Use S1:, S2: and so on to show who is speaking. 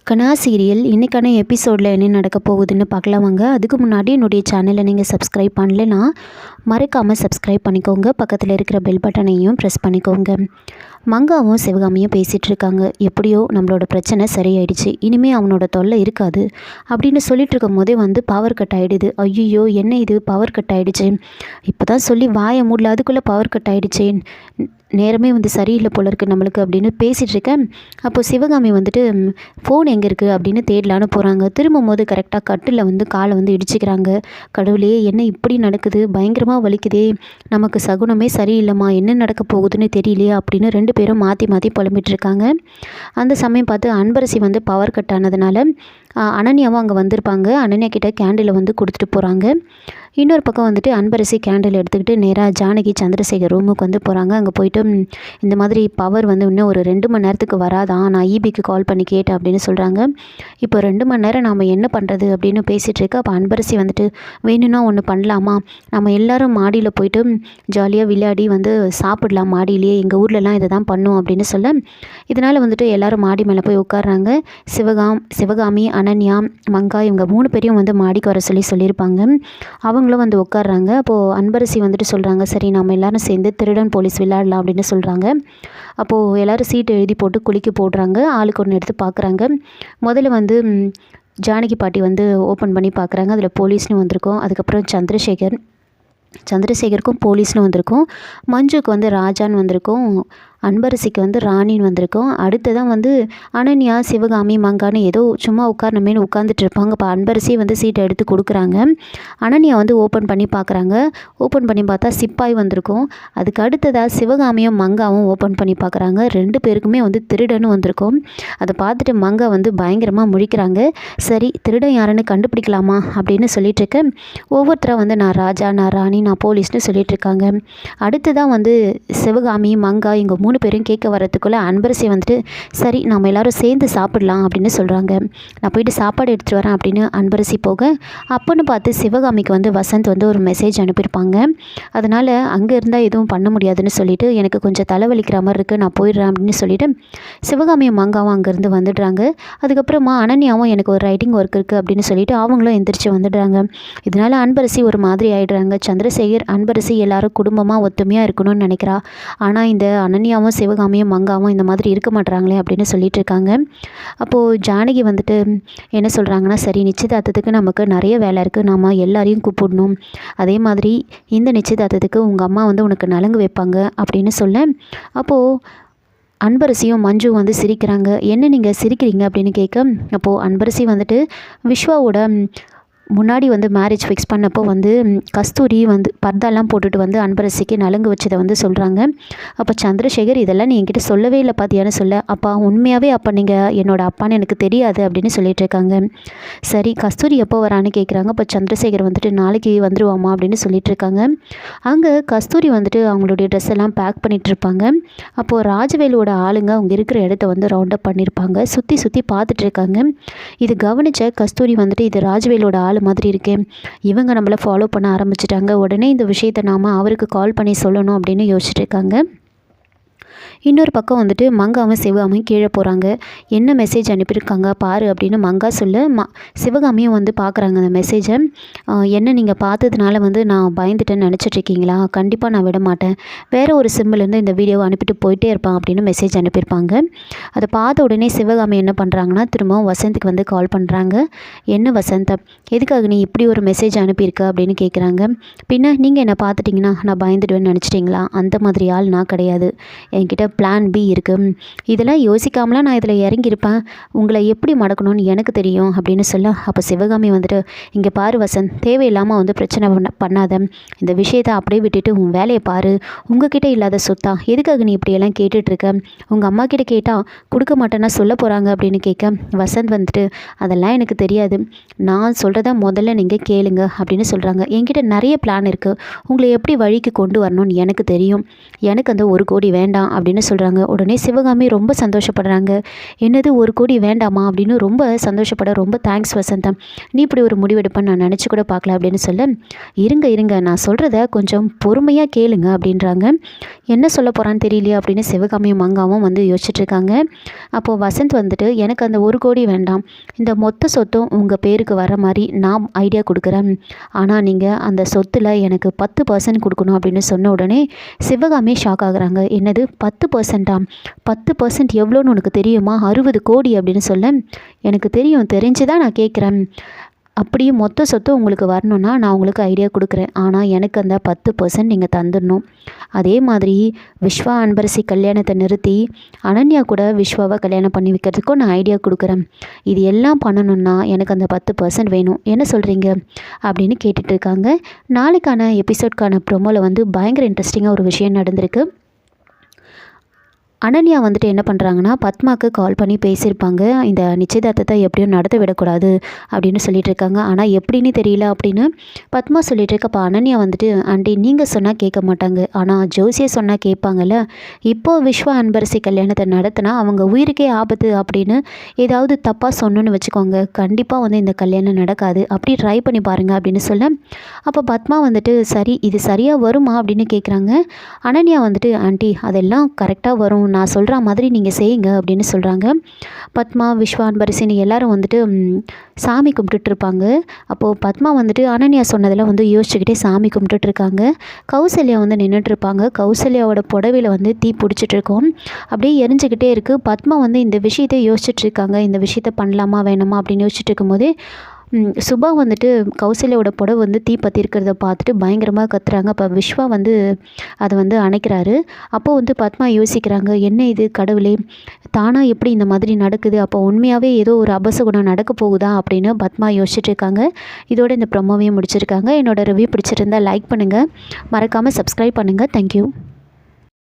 S1: கனா serial இன்றைக்கான எபிசோடில் என்ன நடக்க போகுதுன்னு பார்க்கலாம் வாங்க. அதுக்கு முன்னாடி என்னுடைய சேனலை நீங்கள் சப்ஸ்கிரைப் பண்ணலைன்னா மறக்காமல் சப்ஸ்கிரைப் பண்ணிக்கோங்க. பக்கத்தில் இருக்கிற பெல் பட்டனையும் ப்ரெஸ் பண்ணிக்கோங்க. மங்காவும் சிவகாமியும் பேசிகிட்டு இருக்காங்க. எப்படியோ நம்மளோட பிரச்சனை சரியாயிடுச்சு, இனிமேல் அவனோட தொல்லை இருக்காது அப்படின்னு சொல்லிட்டு இருக்கும் போதே பவர் கட் ஆகிடுது. ஐயோ என்ன இது, பவர் கட் ஆகிடுச்சு, இப்போ தான் சொல்லி வாயை மூடல, அதுக்குள்ளே பவர் கட் ஆகிடுச்சே, நேரமே சரியில்லை போல இருக்குது நம்மளுக்கு அப்படின்னு பேசிகிட்டு இருக்கேன். அப்போது சிவகாமி ஃபோன் எங்கே இருக்குது அப்படின்னு தேடலான்னு போகிறாங்க. திரும்பும் போது கரெக்டாக கட்டில் காலை இடிச்சிக்கிறாங்க. கடவுளே என்ன இப்படி நடக்குது, பயங்கரமாக வலிக்குதே, நமக்கு சகுனமே சரியில்லைம்மா, என்ன நடக்க போகுதுன்னு தெரியலையே அப்படின்னு ரெண்டு பேரும் மாற்றி மாற்றி புலம்பிட்டு இருக்காங்க. அந்த சமயம் பார்த்து அன்பரசி பவர் கட் ஆனதுனால அனன்யாவும் அங்கே வந்திருப்பாங்க. அனன்யா கிட்ட கேண்டிலை கொடுத்துட்டு போகிறாங்க. இன்னொரு பக்கம் அன்பரசி கேண்டில் எடுத்துக்கிட்டு நேராக ஜானகி சந்திரசேகர் ரூமுக்கு போகிறாங்க. அங்கே போயிட்டு இந்த மாதிரி பவர் இன்னும் ஒரு 2 மணி நேரத்துக்கு வராதான், நான் ஈபிக்கு கால் பண்ணி கேட்டேன் அப்படின்னு சொல்கிறாங்க. இப்போ 2 மணி நேரம் நாம் என்ன பண்ணுறது அப்படின்னு பேசிகிட்டு இருக்கு. அப்போ அன்பரசி வேணும்னா ஒன்று பண்ணலாமா, நம்ம எல்லாரும் மாடியில் போயிட்டு ஜாலியாக விளையாடி சாப்பிடலாம், மாடியிலேயே எங்கள் ஊர்லலாம் இதை தான் பண்ணும் அப்படின்னு சொல்ல, இதனால் எல்லோரும் மாடி மேலே போய் உட்காடுறாங்க. சிவகாமி, அனன்யா, மங்கா இவங்க 3 பேரையும் மாடிக்கு வர சொல்லியிருப்பாங்க. அவங்களும் உட்காடுறாங்க. அப்போது அன்பரசி சொல்கிறாங்க, சரி நம்ம எல்லோரும் சேர்ந்து திருடன் போலீஸ் விளையாடலாம் அப்படின்னு சொல்கிறாங்க. அப்போது எல்லோரும் சீட்டு எழுதி போட்டு குளிக்க போடுறாங்க. ஆளுக்கு ஒன்று எடுத்து பார்க்குறாங்க. முதல்ல ஜானகி பாட்டி ஓப்பன் பண்ணி பார்க்குறாங்க. அதில் போலீஸ்னு வந்திருக்கோம். அதுக்கப்புறம் சந்திரசேகருக்கும் போலீஸ்னு வந்திருக்கும். மஞ்சுக்கு ராஜான்னு வந்திருக்கும். அன்பரசிக்கு ராணின்னு வந்திருக்கும். அடுத்து தான் அனன்யா, சிவகாமி, மங்கான்னு ஏதோ சும்மா உட்காரணுமேனு உட்காந்துட்டு இருப்பாங்க. இப்போ அன்பரசி சீட்டை எடுத்து கொடுக்குறாங்க. அனன்யா ஓப்பன் பண்ணி பார்க்குறாங்க. ஓப்பன் பண்ணி பார்த்தா சிப்பாய் வந்திருக்கும். அதுக்கு அடுத்ததாக சிவகாமியும் மங்காவும் ஓப்பன் பண்ணி பார்க்குறாங்க. 2 பேருக்குமே திருடன்னு வந்திருக்கும். அதை பார்த்துட்டு மங்கா பயங்கரமாக முழிக்கிறாங்க. சரி, திருடன் யாருன்னு கண்டுபிடிக்கலாமா அப்படின்னு சொல்லிட்டு இருக்க, ஒவ்வொருத்தராக நான் ராஜா, நான் ராணி, நான் போலீஸ்னு சொல்லிட்டு இருக்காங்க. அடுத்து தான் சிவகாமி, மங்கா இங்கே 3 பேரும் கேட்க வரத்துக்குள்ளே அன்பரசி சரி நம்ம எல்லோரும் சேர்ந்து சாப்பிடலாம் அப்படின்னு சொல்கிறாங்க. நான் போயிட்டு சாப்பாடு எடுத்துகிட்டு வரேன் அப்படின்னு அன்பரசி போக, அப்போன்னு பார்த்து சிவகாமிக்கு வசந்த் ஒரு மெசேஜ் அனுப்பியிருப்பாங்க. அதனால் அங்கே இருந்தால் எதுவும் பண்ண முடியாதுன்னு சொல்லிவிட்டு, எனக்கு கொஞ்சம் தலைவலிக்கிற மாதிரி இருக்குது, நான் போயிடுறேன் அப்படின்னு சொல்லிவிட்டு சிவகாமியும் மங்காவும் அங்கேருந்து வந்துடுறாங்க. அதுக்கப்புறமா அனன்யாவும் எனக்கு ஒரு ரைட்டிங் ஒர்க் இருக்குது அப்படின்னு சொல்லிட்டு அவங்களும் எந்திரிச்சு வந்துடுறாங்க. இதனால் அன்பரசி ஒரு மாதிரி ஆகிடுறாங்க. சந்திரசேகர், அன்பரசி எல்லாரும் குடும்பமாக ஒத்துமையாக இருக்கணும்னு நினைக்கிறா. ஆனால் இந்த அனன்யாவும் சிவகாமியும் மங்காவும் இந்த மாதிரி இருக்க மாட்டாங்களே அப்படின்னு சொல்லிட்டு இருக்காங்க. அப்போது ஜானகி என்ன சொல்கிறாங்கன்னா, சரி நிச்சயதார்த்தத்துக்கு நமக்கு நிறைய வேலை இருக்குது, நாம் எல்லாரையும் கூப்பிடணும், அதே மாதிரி இந்த நிச்சயதார்த்தத்துக்கு உங்கள் அம்மா உனக்கு நலங்கு வைப்பாங்க அப்படின்னு சொல்ல, அப்போது அன்பரசியும் மஞ்சு சிரிக்கிறாங்க. என்ன நீங்கள் சிரிக்கிறீங்க அப்படின்னு கேட்க, அப்போது அன்பரசி விஸ்வாவோட முன்னாடி மேரேஜ் ஃபிக்ஸ் பண்ணப்போ கஸ்தூரி பர்தாலாம் போட்டுட்டு அன்பரசிக்கு நலங்கு வச்சதை சொல்கிறாங்க. அப்போ சந்திரசேகர், இதெல்லாம் நீ என்கிட்ட சொல்லவே இல்லை பார்த்தியான்னு சொல்ல, அப்பா உண்மையாகவே அப்போ நீங்கள் என்னோட அப்பான்னு எனக்கு தெரியாது அப்படின்னு சொல்லிட்டு இருக்காங்க. சரி கஸ்தூரி எப்போ வரான்னு கேட்குறாங்க. அப்போ சந்திரசேகர் நாளைக்கு வந்துடுவாமா அப்படின்னு சொல்லிட்டு இருக்காங்க. அங்கே கஸ்தூரி அவங்களுடைய ட்ரெஸ் எல்லாம் பேக் பண்ணிகிட்டு இருப்பாங்க. அப்போது ராஜவேலுவோட ஆளுங்க அவங்க இருக்கிற இடத்த ரவுண்ட் அப் பண்ணியிருப்பாங்க. சுற்றி சுற்றி பார்த்துட்டு இருக்காங்க. இது கவனித்த கஸ்தூரி இது ராஜவேலோட ஆள் மாதிரி இருக்கே, இவங்க நம்மளை ஃபாலோ பண்ண ஆரம்பிச்சிட்டாங்க, உடனே இந்த விஷயத்தை நாம் அவருக்கு கால் பண்ணி சொல்லணும் அப்படின்னு யோசிச்சுட்டு இருக்காங்க. இன்னொரு பக்கம் மங்காவும் சிவகாமியும் கீழே போகிறாங்க. என்ன மெசேஜ் அனுப்பியிருக்காங்க பாரு அப்படின்னு மங்கா சொல்ல, சிவகாமியும் பார்க்குறாங்க அந்த மெசேஜை. என்ன நீங்கள் பார்த்ததுனால நான் பயந்துட்டேன்னு நினச்சிட்ருக்கீங்களா, கண்டிப்பாக நான் விட மாட்டேன், வேறு ஒரு சிம்மிலேருந்து இந்த வீடியோவை அனுப்பிட்டு போயிட்டே இருப்பான் அப்படின்னு மெசேஜ் அனுப்பியிருப்பாங்க. அதை பார்த்த உடனே சிவகாமி என்ன பண்ணுறாங்கன்னா, திரும்பவும் வசந்துக்கு கால் பண்ணுறாங்க. என்ன வசந்த், எதுக்காக நீ இப்படி ஒரு மெசேஜ் அனுப்பியிருக்க அப்படின்னு கேட்குறாங்க. பின்ன நீங்கள் என்ன பார்த்துட்டிங்கன்னா நான் பயந்துடுவேன்னு நினச்சிட்டிங்களா, அந்த மாதிரி ஆள் நான் கிடையாது, என்கிட்ட பிளான் பி இருக்குது, இதெல்லாம் யோசிக்காமலாம் நான் இதில் இறங்கியிருப்பேன், உங்களை எப்படி மடக்கணும்னு எனக்கு தெரியும் அப்படின்னு சொல்ல, அப்போ சிவகாமி இங்கே பாரு வசந்த், தேவையில்லாமல் பிரச்சனை பண்ணாத, இந்த விஷயத்தை அப்படியே விட்டுட்டு உன் வேலையை பாரு, உங்ககிட்ட இல்லாத சொத்தா எதுக்காக நீ இப்படியெல்லாம் கேட்டுட்ருக்க, உங்கள் அம்மா கிட்ட கேட்டால் கொடுக்க மாட்டேன்னா சொல்ல போகிறாங்க அப்படின்னு கேட்க, வசந்த் அதெல்லாம் எனக்கு தெரியாது, நான் சொல்கிறத முதல்ல நீங்கள் கேளுங்க அப்படின்னு சொல்கிறாங்க. என்கிட்ட நிறைய பிளான் இருக்குது, உங்களை எப்படி வழிக்கு கொண்டு வரணும்னு எனக்கு தெரியும், எனக்கு 1 கோடி வேண்டாம் அப்படின்னு அப்படின்னு சொல்கிறாங்க. உடனே சிவகாமி ரொம்ப சந்தோஷப்படுறாங்க. என்னது 1 கோடி வேண்டாமா அப்படின்னு ரொம்ப சந்தோஷப்பட, ரொம்ப தேங்க்ஸ் வசந்தா, நீ இப்படி ஒரு முடிவெடுப்பேன்னு நான் நினச்சி கூட பார்க்கல அப்படின்னு சொல்ல, இருங்க நான் சொல்கிறத கொஞ்சம் பொறுமையாக கேளுங்க அப்படின்றாங்க. என்ன சொல்ல போகிறான்னு தெரியலையே அப்படின்னு சிவகாமியும் மங்காவும் வந்து யோசிச்சுட்ருக்காங்க. அப்போது வசந்த் வந்துட்டு, எனக்கு அந்த 1 கோடி வேண்டாம், இந்த மொத்த சொத்தும் உங்கள் பேருக்கு வர மாதிரி நான் ஐடியா கொடுக்குறேன், ஆனால் நீங்கள் அந்த சொத்தில் எனக்கு 10% கொடுக்கணும் அப்படின்னு சொன்ன உடனே சிவகாமி ஷாக் ஆகுறாங்க. என்னது 10%? 10% எவ்வளோன்னு உனக்கு தெரியுமா? 60 கோடி அப்படின்னு சொல்ல, எனக்கு தெரியும், தெரிஞ்சு தான் நான் கேட்குறேன். அப்படியே மொத்த சொத்து உங்களுக்கு வரணும்னா நான் உங்களுக்கு ஐடியா கொடுக்குறேன், ஆனால் எனக்கு அந்த 10% நீங்கள் தந்துடணும். அதே மாதிரி விஸ்வா அன்பரசி கல்யாணத்தை நிறுத்தி அனன்யா கூட விஸ்வாவை கல்யாணம் பண்ணி வைக்கிறதுக்கும் நான் ஐடியா கொடுக்குறேன். இது எல்லாம் பண்ணணுன்னா எனக்கு அந்த 10% வேணும், என்ன சொல்கிறீங்க அப்படின்னு கேட்டுட்ருக்காங்க. நாளைக்கான எபிசோட்கான ப்ரோமோவில் வந்து பயங்கர இன்ட்ரெஸ்டிங்காக ஒரு விஷயம் நடந்திருக்கு. அனன்யா வந்துட்டு என்ன பண்ணுறாங்கன்னா, பத்மாவுக்கு கால் பண்ணி பேசியிருப்பாங்க. இந்த நிச்சயதார்த்தத்தை எப்படியும் நடத்த விடக்கூடாது அப்படின்னு சொல்லிட்டு இருக்காங்க. ஆனால் எப்படின்னு தெரியல அப்படின்னு பத்மா சொல்லிட்டு இருக்கப்போ அனன்யா வந்துட்டு, ஆண்டி நீங்கள் சொன்னால் கேட்க மாட்டாங்க, ஆனால் ஜோசியை சொன்னால் கேட்பாங்கல்ல. இப்போது விஸ்வா அன்பரசி கல்யாணத்தை நடத்தினா அவங்க உயிருக்கே ஆபத்து அப்படின்னு ஏதாவது தப்பாக சொன்னோன்னு வச்சுக்கோங்க, கண்டிப்பாக வந்து இந்த கல்யாணம் நடக்காது, அப்படி ட்ரை பண்ணி பாருங்கள் அப்படின்னு சொல்ல, அப்போ பத்மா வந்துட்டு சரி இது சரியாக வருமா அப்படின்னு கேட்குறாங்க. அனன்யா வந்துட்டு, ஆண்டி அதெல்லாம் கரெக்டாக வரும், நான் சொல்கிற மாதிரி நீங்கள் செய்யுங்க அப்படின்னு சொல்கிறாங்க. பத்மா, விஸ்வா அன்பரசின்னு எல்லாரும் வந்துட்டு சாமி கும்பிட்டுட்ருப்பாங்க. அப்போது பத்மா வந்துட்டு அனன்யா சொன்னதெல்லாம் வந்து யோசிச்சுக்கிட்டே சாமி கும்பிட்டுட்ருக்காங்க. கௌசல்யா வந்து நின்றுட்டுருப்பாங்க. கௌசல்யாவோட புடவையில் வந்து தீ பிடிச்சிட்ருக்கோம், அப்படியே எரிஞ்சிக்கிட்டே இருக்குது. பத்மா வந்து இந்த விஷயத்தை யோசிச்சுட்ருக்காங்க, இந்த விஷயத்த பண்ணலாமா வேணாமா அப்படின்னு யோசிச்சுட்டு இருக்கும்போதே சுபா வந்துட்டு கௌசல்யாவோட புடவை வந்து தீ பற்றி இருக்கிறத பார்த்துட்டு பயங்கரமாக கத்துறாங்க. அப்போ விஸ்வா வந்து அதை வந்து அணைக்கிறாரு. அப்போது வந்து பத்மா யோசிக்கிறாங்க, என்ன இது கடவுளே, தானாக எப்படி இந்த மாதிரி நடக்குது, அப்போ உண்மையாகவே ஏதோ ஒரு அபசகுணம் நடக்க போகுதா அப்படின்னு பத்மா யோசிச்சுட்டு இருக்காங்க. இதோட இந்த ப்ரோமோவையும் முடிச்சிருக்காங்க. என்னோட ரிவ்யூ பிடிச்சிருந்தால் லைக் பண்ணுங்கள், மறக்காமல் சப்ஸ்கிரைப் பண்ணுங்கள். தேங்க்யூ.